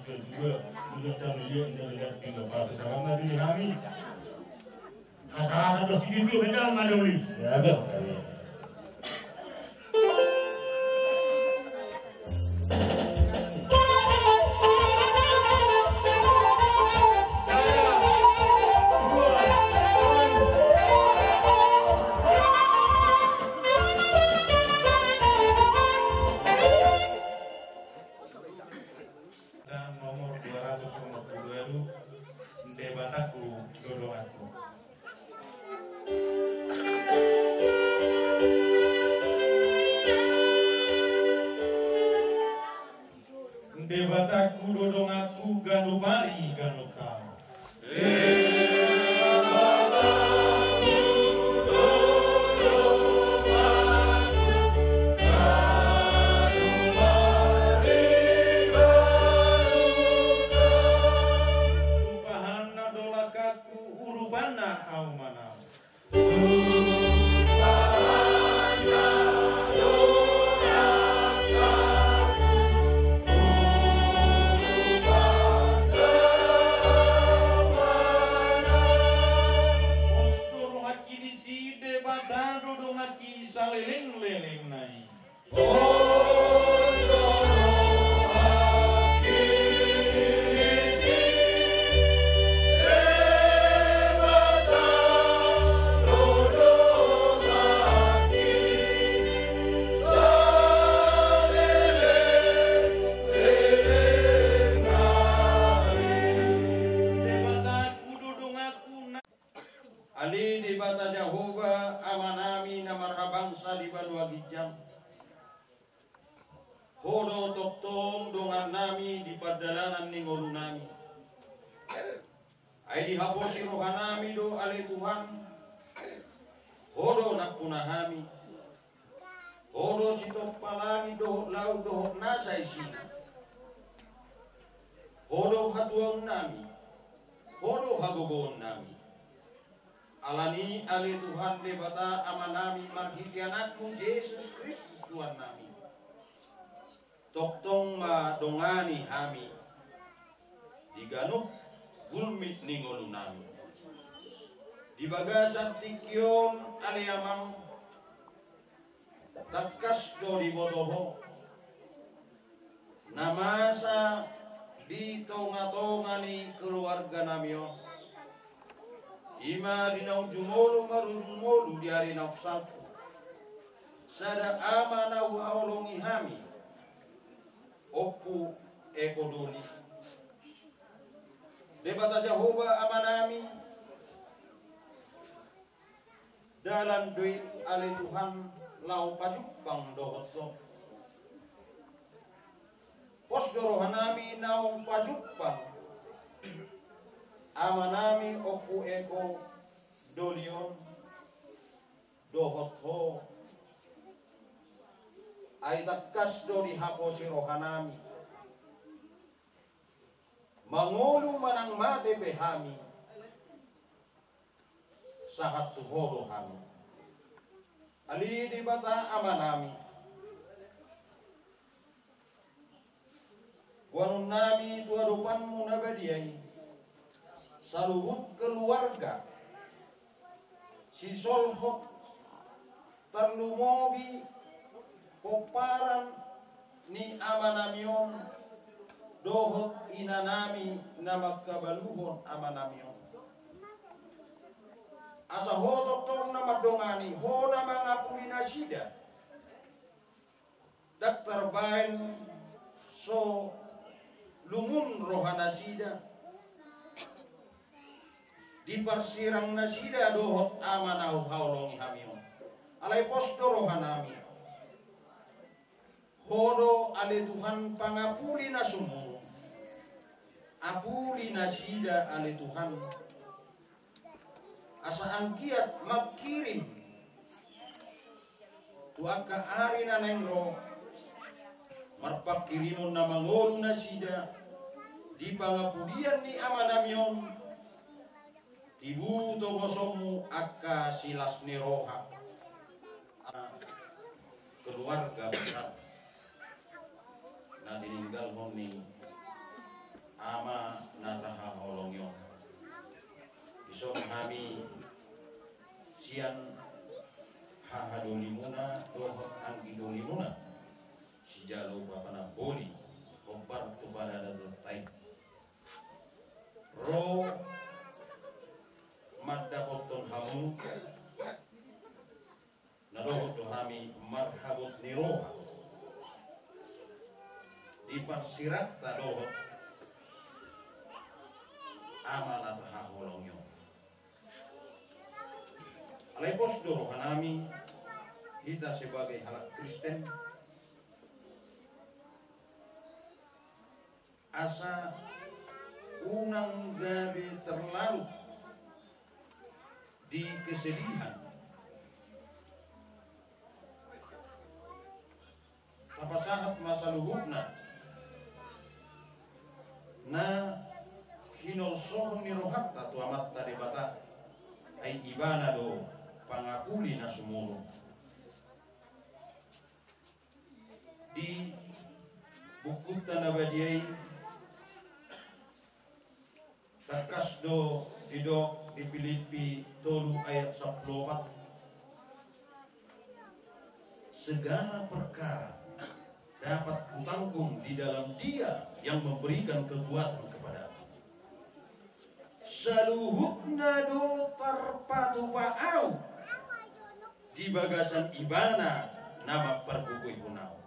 [SPEAKER 8] jika juga udah cari dia lihat tinggal pada sarana di kami. Asal ada situ beda mana uli? Ya bel.
[SPEAKER 11] Debataku dodong aku ganu pari ganu tau. Rupahana dolakaku urupana au manau. Saleleng-leleng nai. Ali di bata Jehovah amanami na marhabangsa di banua gijam. Hodo toktong dongan nami di padalanan ningolu nami. Ay di habosi rohanami do ali Tuhan. Hodo napunahami. Hodo sitok palangi do lau do nasa isi. Hodo hatuang nami. Hodo hagogon nami. Alani ali Tuhan debata amanami marhikianatku Yesus Kristus Tuhan nami. Toktong dongani hami diganuh gulmit ningolu nami. Di bagasan tikyon ali amang takas do di bodoho namasa di tonga-tongani keluarga namio. Ima dinau jumolo marujumolo di hari nau salku. Sada amanau haolongi hami. Opu ekodoni. Debata Jehovah amanami. Dalam duit ali Tuhan lau pajupang dohotso. Pos dorohanami naung pajupang. Amanami oku eko dolion dohotho ay takkas do di hapo si rohanami mangulu manang mate behami sahat tuhoro hami ali di bata amanami wanun nami tuadupanmu nabadiai saluhut keluarga si solhot terlumobi poparan ni amanamion dohot inanami nama kabaluhon amanamion asa hotok tong nama dongani ho nama ngapulina sida daktar bain so lungun rohana sida di parsirang nasida dohot amanau haulongi hamion alai posto rohanami hodo ale Tuhan pangapuli nasumu apuli nasida ale Tuhan asa angkiat makirim tuaka ari nanengro marpak kirimun nama ngolu nasida di pangapulian ni amanamion ibu togosomu akka silas niroha keluarga besar na tininggal honi nami sian hahadolimuna dohot anggidolimuna si jalo bapana boli kombar tu pada datai ro madda boton hamu nadohot dohami marhabot niroha di parsirat tadohot amanat haholongyo alepos doro hanami kita sebagai halak Kristen asa unang gabe terlarut di kesedihan tapasahat masa luhukna na hinol sohon ni rohatta tu amat tadi bata ay ibana do pangapuli na sumulong di bukut tanabadiay takas do idok di Filipi tolu ayat 14 segala perkara dapat kutanggung di dalam Dia yang memberikan kekuatan kepada aku. Saluhutna do tarpatu pa'au di bagasan ibana nama pergugui hunau.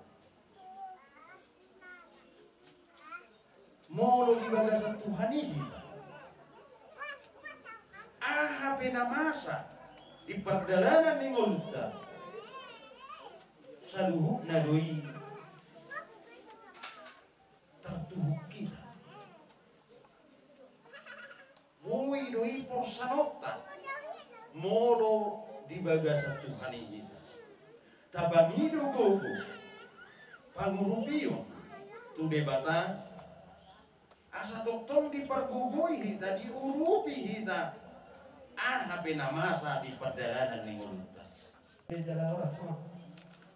[SPEAKER 11] Molo di bagasan Tuhanihi aha penamasa di perdalanan ni ngolta saluhukna doi tertuhuk kita woi doi porsanota molo di bagasan Tuhanihi tabamido gogo pangurupio tu debata asa toktong dipergugui hita diurupi hita aha penamasa di perjalanan ning ulta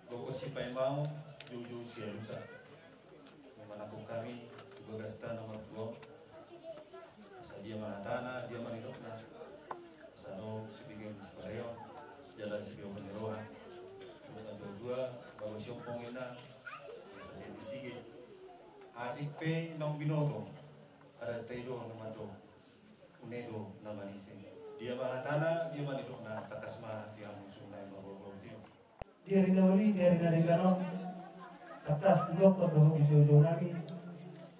[SPEAKER 10] Boko si Paimau Juju si Alusa memanapun kami Bagasta nomor 2 asa dia mahatana dia manidokna asano si bigem Parayon jala si bigem Peneroa dengan dua bago siopong ina dia disige adik pe nong binoto ada teido namato unedo namanise dia mahatana dia manidokna takasma dia musunai mabogo dia
[SPEAKER 6] dia rindauli dia rindadeganon takas dua perdoho bisojo nami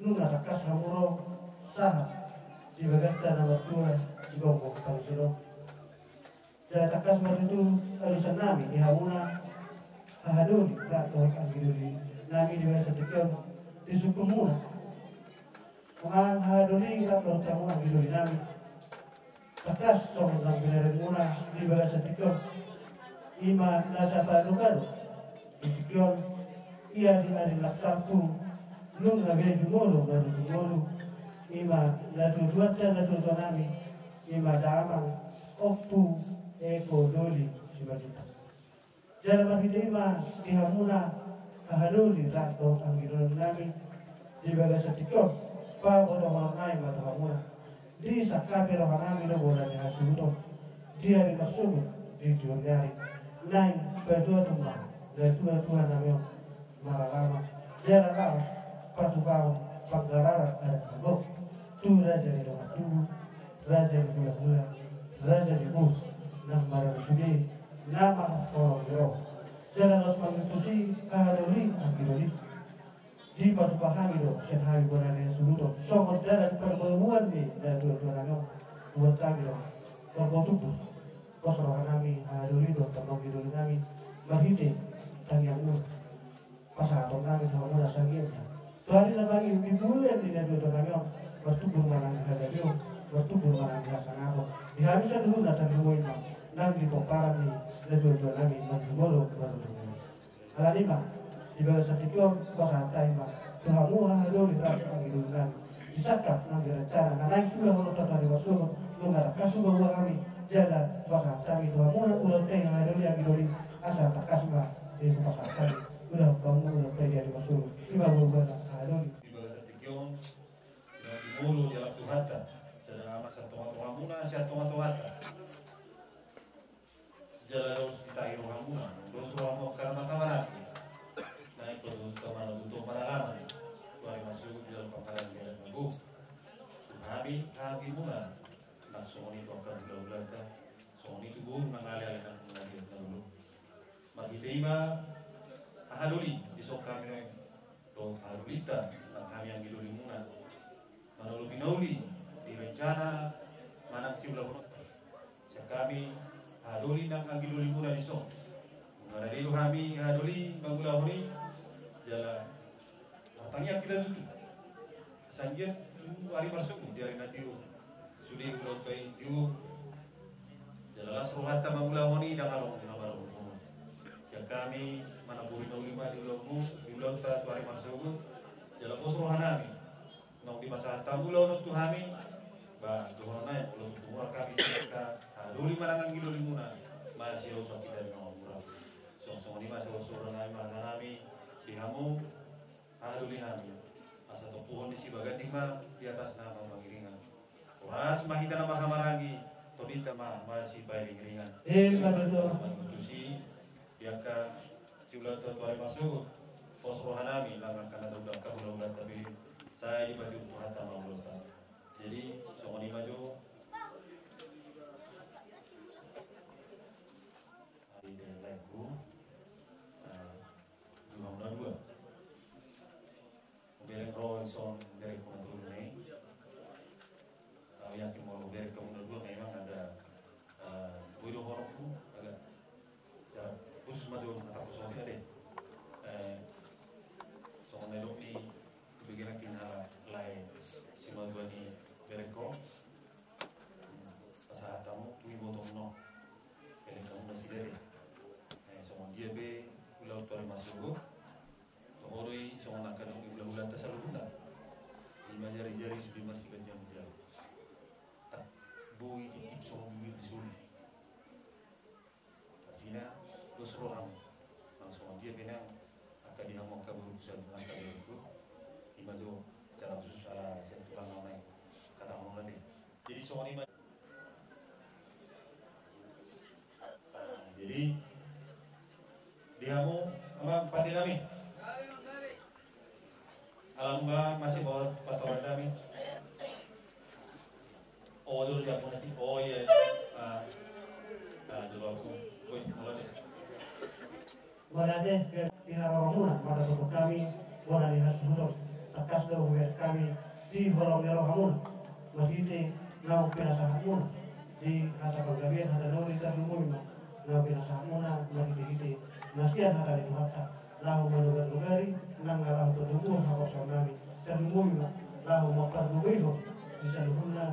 [SPEAKER 6] nuna takas hamuro saha di bagasta nomor 2 si gogo kalusiro jala takas marutu alusan nami di hamuna ahaduli tak tohek angiduli nami di bagasta tekion di sukumuna Mga haduli kita bertemu lagi dulu nami. Takas song nang binarin muna di bagas sa tikyon. Ima nasa panukan. Di tikyon iya di arin laksampu. Nung ngabe jumolo baru jumolo. Ima natutuat dan natutuan nami. Ima damang opu eko doli si Bajuta. Jalan makita ima dihamuna kahaduli rakto ang ginoon nami di bagas sa tikyon. Pa bodo nai matu hamuna di sakape rohanami no bola ni hasuto dia ri masubu di jordari nai pedua tumba de tua namio maralama jera laos patu pau paggarara ada go tu raja ni doma tu raja ni hula raja ni mus nam mara sudi nama orang gero jera los mangitusi kahadoli angiroli di batu pahami do sen hari bonane suluto songo dalan perbemuan ni dan dua namo buat kami do korbo tubuh kosro nami aduli do tanong idul nami bahite tangyang mu pasato nami no saginya to hari na bagi bibulan ni dua namo bertubuh manang hadadio bertubuh manang sangako di habisa dulu datang moin nang di poparan ni dua nami manjumolo baru alima di bawah satikom pasantai mah tuhamu hado di rasa anggilunan disakap nang rencana naik sudah kalau tadi masuk lu nggak kasu bahwa kami jalan pasantai tuhamu udah teh hado yang gidoli asal takas mah di pasantai udah kamu udah teh dari masuk lima bulan hado
[SPEAKER 10] di bawah satikom di mulu jalan tuhata sedang amat satu muna satu tuhata
[SPEAKER 7] nami kami muna nak soni to akan daulata soni tu guru nangalali nak mengalir dulu magitema ahaduli di sok kami to ahadulita nak kami yang giduli muna manulu binauli di rencana manang siulah kami ahaduli nak giduli muna di sok ngaradilu kami ahaduli bangula honi jala matangnya kita tutup sanjir hari masuk dari natiu sudah belum baik itu jelas rohata mangulawani dah kalau nama roh siap kami mana buri naulima di ulangmu di ulang ta hari masuk jelas bos rohanami nong di masa tamulau nong tuhami bah tuhon naik belum murah kami siapa dulu manangan gido limuna masih usah kita nong murah song ni masa usur nami mana nami dihamu aduli nami asa to pohon di sibagan lima di atas nama mangiringan oras mahita nama hamarangi todita masih bayi ringan si diaka siulah tuari masuk pos rohanami langan kana udah kabulan tapi saya dibaju Tuhan tambah belum jadi songoni maju ada lagu dua berek roh son dari pengatur ini, yang kita mau berek kemudian dua memang ada video hororku agak secara khusus maju kata khusus tadi, son melok ni bagian kita lain si maju ni berek kau, pasal tamu kui botong no, berek kamu masih dari, son dia be ulau tuan masuk. Oroi soalnya akan ulang-ulang tersalurna lima jari-jari sudah masih kencang-kencang tak bui titip soal bibir disul artinya dos roham langsung dia benang akan dihamok kabur besar angka itu lima jo secara khusus saya tulang namai kata orang nanti jadi soal lima jadi dihamu sama pandinami alam enggak masih bawa pasal kami. Oh dulu siapa nasi? Oh iya. Dulu aku. Woi, mulai.
[SPEAKER 6] Walade di haramuna pada suku kami, wana di hasbudo takas do buat kami di horong hamun. Magite nau pinasa hamun di kata pagabian ada nau di tarumuna nau pinasa hamuna magite nasian ada di mata lahu manugar-nugari nang lahu tudumun hawasan nami termumula lahu mapardubiho bisa luhuna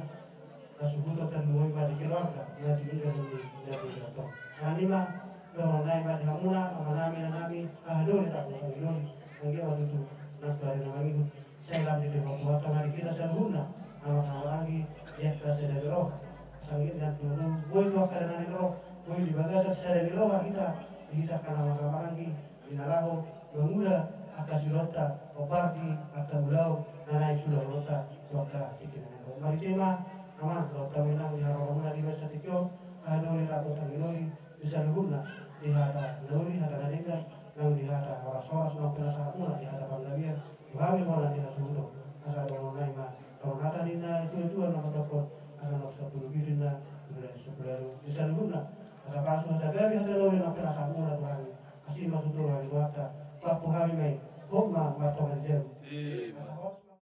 [SPEAKER 6] kasubuto termumula pada keluarga nanti minggu dari jatuh anima doang naik pada hamuna amanami nami ahdul tak boleh ngidol angge waktu itu nak dari nama itu saya lam di tempat mari kita seluhuna nama lagi ya kasih dari roh sanggit dan turun boy tu karena dari roh boy di bagasi dari roh kita karena nama lagi inalaho bangula akasilota opardi akabulau nanai sudah lota doka tikin maritema aman lota menang di haramuna di masa tikyo adoli rapo tanginoi bisa luguna di hata loli hata nadega nang di hata horas-horas nang penasahamuna di hata panggabia kami mana di hasudo asal dononai ma kalau kata dina itu nama toko asal noksa bulu bidina bulan sebelaru bisa luguna kata kasu hata gabi hata loli nang penasahamuna tuhan asih matutur hari wata papu kami mai homa matongan jauh.